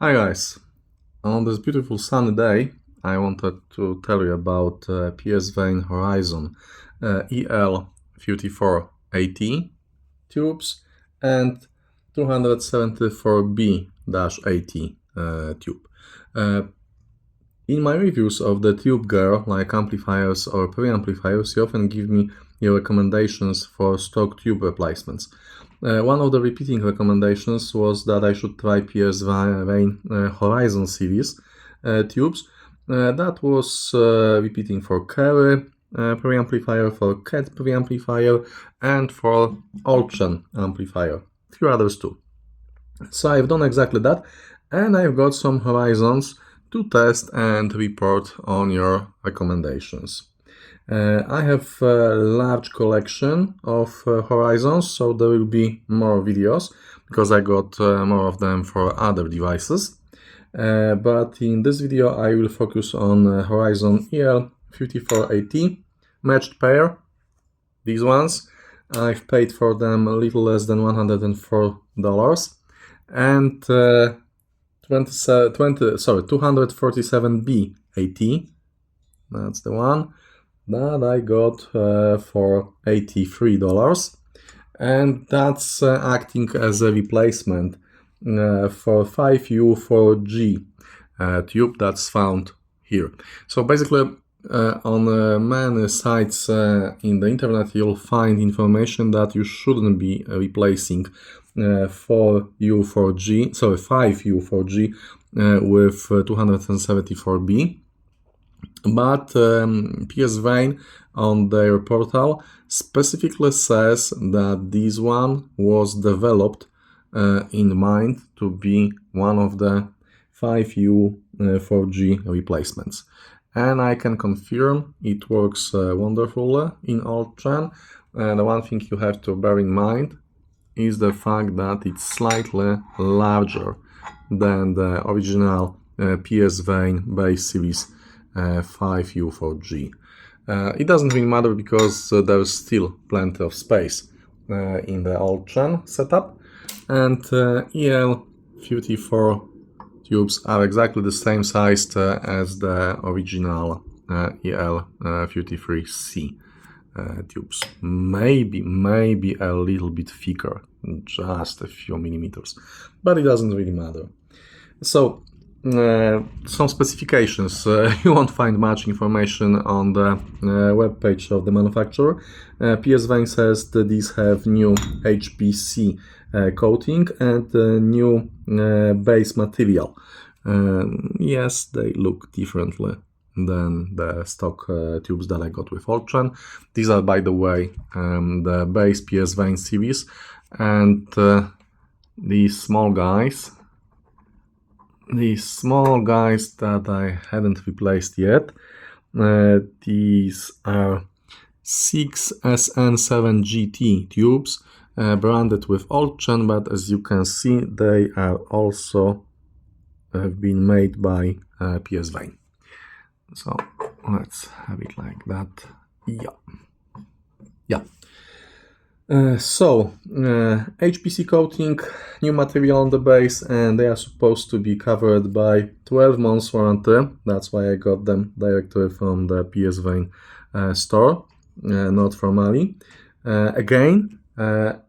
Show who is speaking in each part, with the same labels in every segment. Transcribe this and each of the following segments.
Speaker 1: Hi guys, on this beautiful sunny day I wanted to tell you about PSVANE Horizon EL34-AT tubes and 274B-AT tube. In my reviews of the tube gear, like amplifiers or preamplifiers, you often give me your recommendations for stock tube replacements. One of the repeating recommendations was that I should try PSVANE Horizon series tubes. That was repeating for carry preamplifier, for cat preamplifier, and for Oldchen amplifier. Few others too. So I've done exactly that, and I've got some Horizons to test and report on your recommendations. I have a large collection of Horizons, so there will be more videos because I got more of them for other devices. But in this video I will focus on Horizon EL34-AT matched pair. These ones, I've paid for them a little less than $104, and 247B-AT, that's the one that I got for $83, and that's acting as a replacement for 5U4G tube that's found here. So basically on many sites in the internet you'll find information that you shouldn't be replacing 5U4G with 274B. But PSVANE on their portal specifically says that this one was developed in mind to be one of the 5U4G replacements. And I can confirm it works wonderfully in Oldchen. And one thing you have to bear in mind is the fact that it's slightly larger than the original PSVANE base series 5U4G. It doesn't really matter because there's still plenty of space in the Oldchen setup, and EL34 tubes are exactly the same size as the original EL33C tubes. Maybe a little bit thicker, just a few millimeters, but it doesn't really matter. So some specifications. You won't find much information on the web page of the manufacturer. PSVANE says that these have new HPC coating and new base material. Yes, they look differently than the stock tubes that I got with Oldchen. These are, by the way, the base PSVANE series, and these small guys that I hadn't replaced yet, these are 6SN7GT tubes branded with Oldchen, but as you can see they are also have been made by PSVANE. So let's have it like that. Yeah. HPC coating, new material on the base, and they are supposed to be covered by 12 months warranty. That's why I got them directly from the PSVANE store, not from Ali. Again, to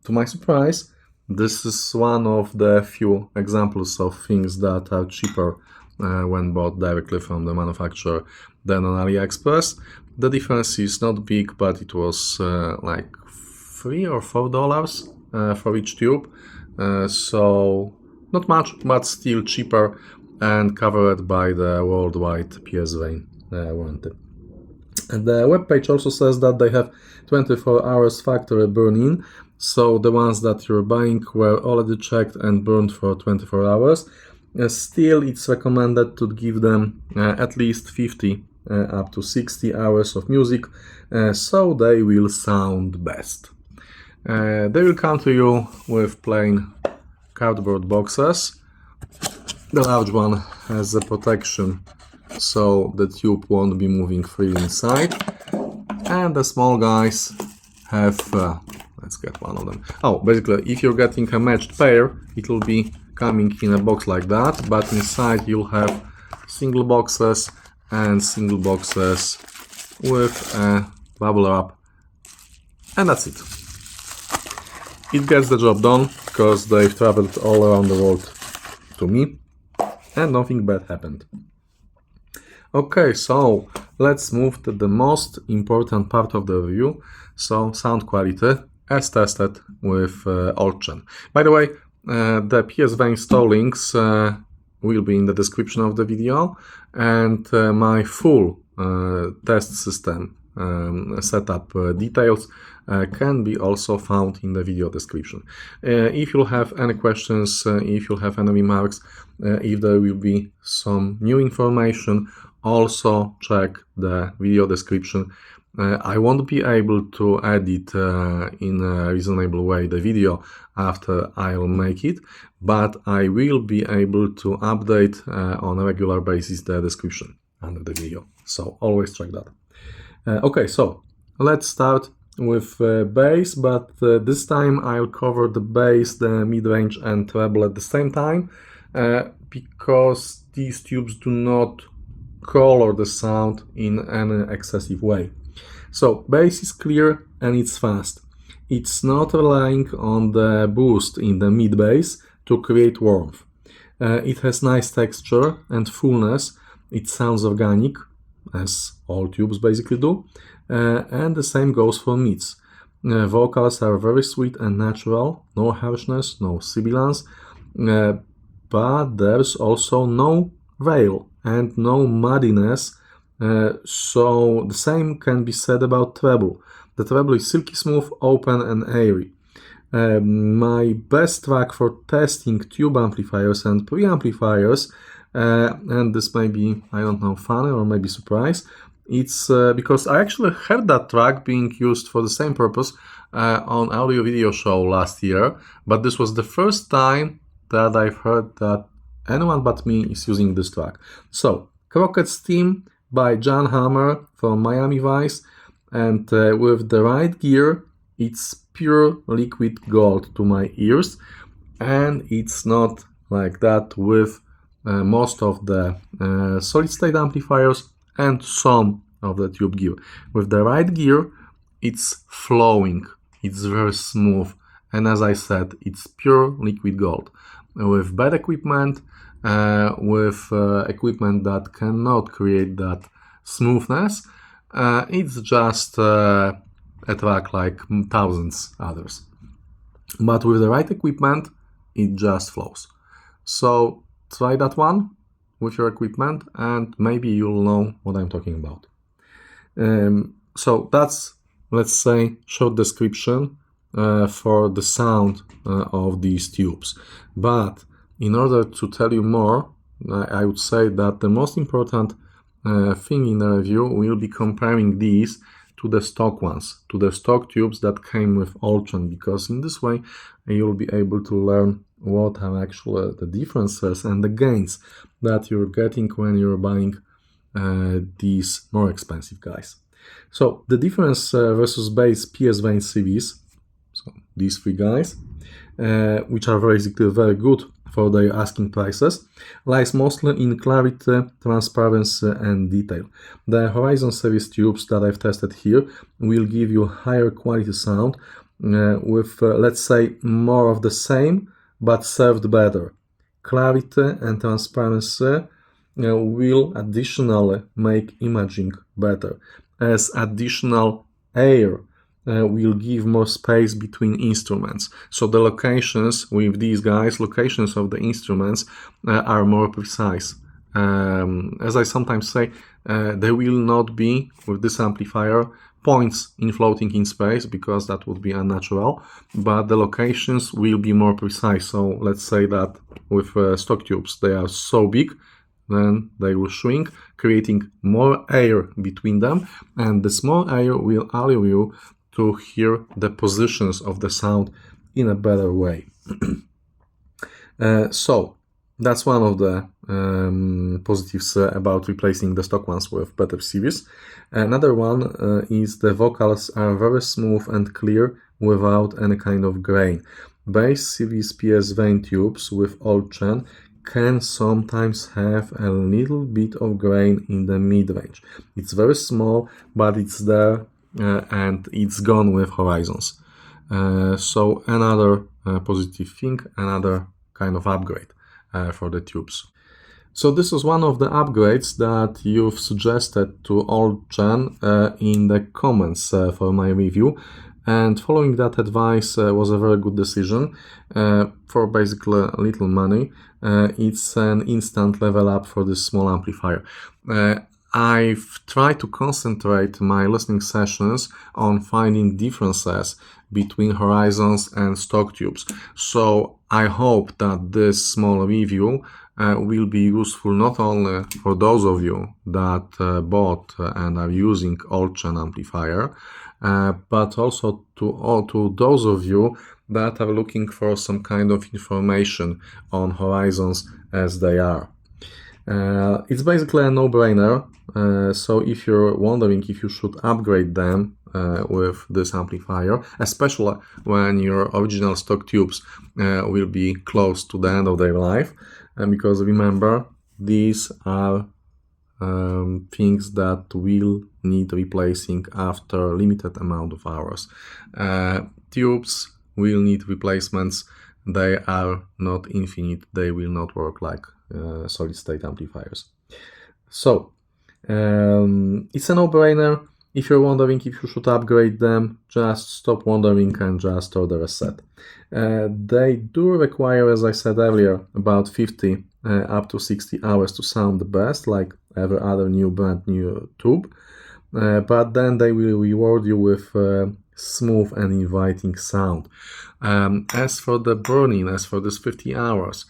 Speaker 1: my surprise, this is one of the few examples of things that are cheaper when bought directly from the manufacturer than on AliExpress. The difference is not big, but it was like $3 or $4 for each tube, so not much, but still cheaper and covered by the worldwide PSVANE warranty. And the webpage also says that they have 24 hours factory burn-in, so the ones that you're buying were already checked and burned for 24 hours. Still, it's recommended to give them at least 50 up to 60 hours of music, so they will sound best. They will come to you with plain cardboard boxes. The large one has a protection so the tube won't be moving freely inside, and the small guys have let's get one of them. Oh, basically if you're getting a matched pair, it will be coming in a box like that, but inside you'll have single boxes and single boxes with a bubble wrap, and that's it. It gets the job done because they've traveled all around the world to me and nothing bad happened. Okay, so let's move to the most important part of the review, so sound quality as tested with Oldchen. By the way, the PSVANE install links will be in the description of the video, and my full test system setup details can be also found in the video description. If you have any questions, if you have any remarks, if there will be some new information, also check the video description. I won't be able to edit in a reasonable way the video after I'll make it, but I will be able to update on a regular basis the description under the video, so always check that. Okay, so let's start with bass, but this time I'll cover the bass, the mid-range and treble at the same time, because these tubes do not color the sound in any excessive way. So bass is clear and it's fast. It's not relying on the boost in the mid bass to create warmth. It has nice texture and fullness. It sounds organic, as all tubes basically do, and the same goes for mids. Vocals are very sweet and natural, no harshness, no sibilance, but there's also no veil and no muddiness, so the same can be said about treble. The treble is silky smooth, open and airy. My best track for testing tube amplifiers and preamplifiers, and this may be, I don't know, funny or maybe surprise, it's because I actually heard that track being used for the same purpose on audio video show last year, but this was the first time that I've heard that anyone but me is using this track. So, Crockett's Theme by Jan Hammer from Miami Vice, and with the right gear, it's pure liquid gold to my ears, and it's not like that with most of the solid-state amplifiers and some of the tube gear. With the right gear, it's flowing, it's very smooth, and as I said, it's pure liquid gold. With bad equipment, with equipment that cannot create that smoothness, it's just a track like thousands others. But with the right equipment, it just flows. So try that one with your equipment and maybe you'll know what I'm talking about. So that's, let's say, short description for the sound of these tubes. But in order to tell you more, I would say that the most important thing in the review will be comparing these to the stock ones, to the stock tubes that came with Oldchen, because in this way you'll be able to learn what are actually the differences and the gains that you're getting when you're buying these more expensive guys. So the difference versus base PSVANE CVs, so these three guys, which are basically very good for their asking prices, lies mostly in clarity, transparency and detail. The Horizon series tubes that I've tested here will give you higher quality sound with, let's say, more of the same, but served better. Clarity and transparency will additionally make imaging better, as additional air will give more space between instruments. So the locations with these guys, locations of the instruments are more precise. As I sometimes say, there will not be, with this amplifier, points in floating in space, because that would be unnatural, but the locations will be more precise. So let's say that with stock tubes, they are so big, then they will shrink, creating more air between them, and the small air will allow you to hear the positions of the sound in a better way. So that's one of the positives about replacing the stock ones with better series. Another one is the vocals are very smooth and clear without any kind of grain. bass series PSVANE tubes with Oldchen can sometimes have a little bit of grain in the mid-range. It's very small, but it's there and it's gone with Horizons. So another positive thing, another kind of upgrade for the tubes. So this is one of the upgrades that you've suggested to Oldchen in the comments for my review. And following that advice was a very good decision for basically little money. It's an instant level up for this small amplifier. I've tried to concentrate my listening sessions on finding differences between Horizons and stock tubes. So I hope that this small review will be useful not only for those of you that bought and are using Oldchen amplifier, but also to those of you that are looking for some kind of information on Horizons as they are. It's basically a no-brainer, so if you're wondering if you should upgrade them with this amplifier, especially when your original stock tubes will be close to the end of their life, because remember, these are things that will need replacing after a limited amount of hours. Tubes will need replacements. They are not infinite. They will not work like solid-state amplifiers. So it's a no-brainer. If you're wondering if you should upgrade them, just stop wondering and just order a set. They do require, as I said earlier, about 50 up to 60 hours to sound the best, like every other brand new tube. But then they will reward you with smooth and inviting sound. As for the burn-in, as for this 50 hours,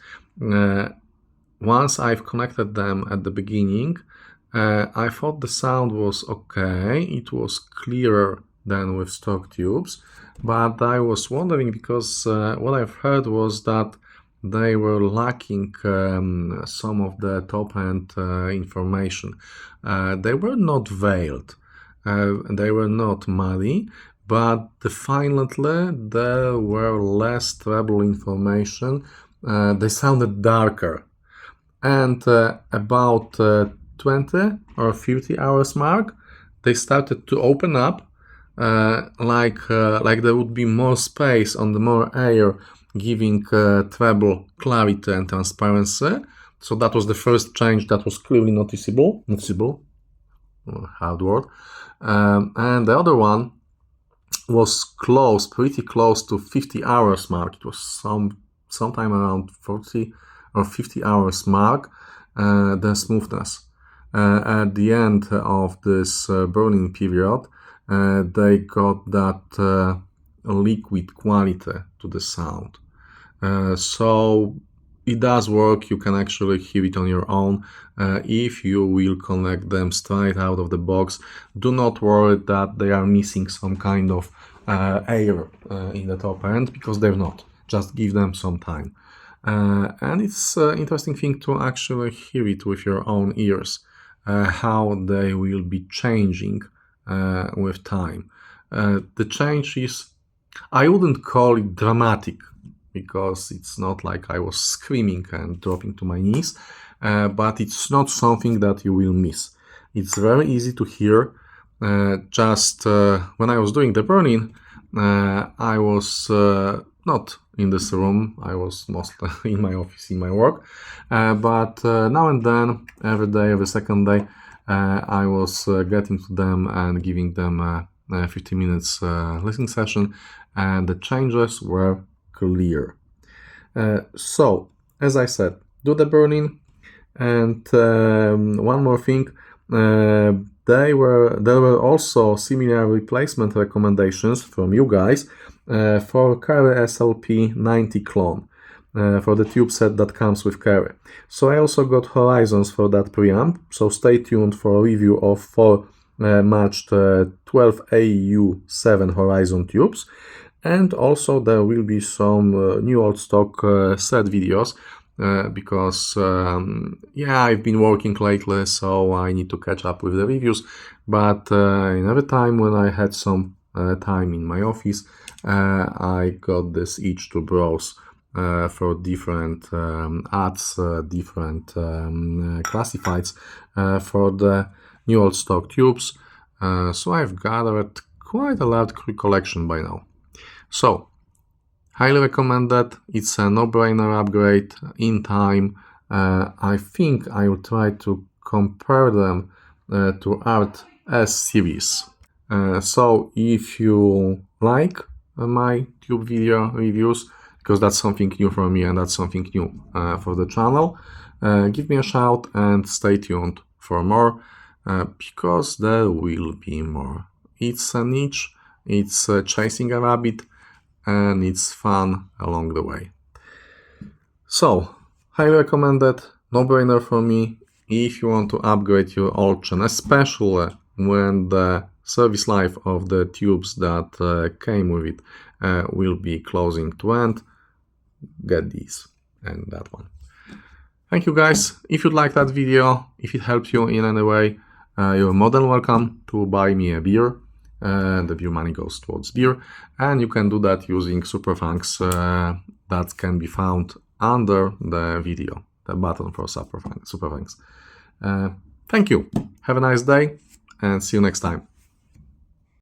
Speaker 1: once I've connected them at the beginning, I thought the sound was okay. It was clearer than with stock tubes, but I was wondering because what I've heard was that they were lacking some of the top-end information. They were not veiled, they were not muddy, but definitely there were less treble information. They sounded darker, and about 20 or 50 hours mark, they started to open up, like there would be more space on the more air, giving treble clarity and transparency. So that was the first change that was clearly noticeable, hard word. And the other one was pretty close to 50 hours mark. It was sometime around 40 or 50 hours mark, the smoothness. At the end of this burning period, they got that liquid quality to the sound. So it does work. You can actually hear it on your own if you will connect them straight out of the box. Do not worry that they are missing some kind of air in the top end, because they're not. Just give them some time. And it's an interesting thing to actually hear it with your own ears, how they will be changing with time. The change is, I wouldn't call it dramatic, because it's not like I was screaming and dropping to my knees, but it's not something that you will miss. It's very easy to hear. Just when I was doing the burn-in, I was not in this room. I was mostly in my office, in my work, but now and then, every day, every second day, I was getting to them and giving them a 50 minutes listening session, and the changes were clear. So, as I said, do the burn-in. And one more thing, there were also similar replacement recommendations from you guys for Carry SLP90 clone, for the tube set that comes with Carry. So I also got Horizons for that preamp, so stay tuned for a review of 4 matched 12AU7 Horizon tubes. And also there will be some new old stock set videos, because yeah, I've been working lately, so I need to catch up with the reviews. But in every time when I had some time in my office, I got this itch to browse for different ads, different classifieds for the new old stock tubes. So I've gathered quite a large collection by now. So highly recommend that. It's a no-brainer upgrade in time. I think I will try to compare them to Art S series. So if you like my tube video reviews, because that's something new for me and that's something new for the channel, give me a shout and stay tuned for more, because there will be more. It's a niche, it's chasing a rabbit, and it's fun along the way. So, highly recommended, no-brainer for me. If you want to upgrade your Oldchen, especially when the service life of the tubes that came with it will be closing to end, get these and that one. Thank you guys. If you like that video, if it helped you in any way, you're more than welcome to buy me a beer. The beer money goes towards beer, and you can do that using super thanks that can be found under the video, the button for super thanks. Thank you. Have a nice day and see you next time.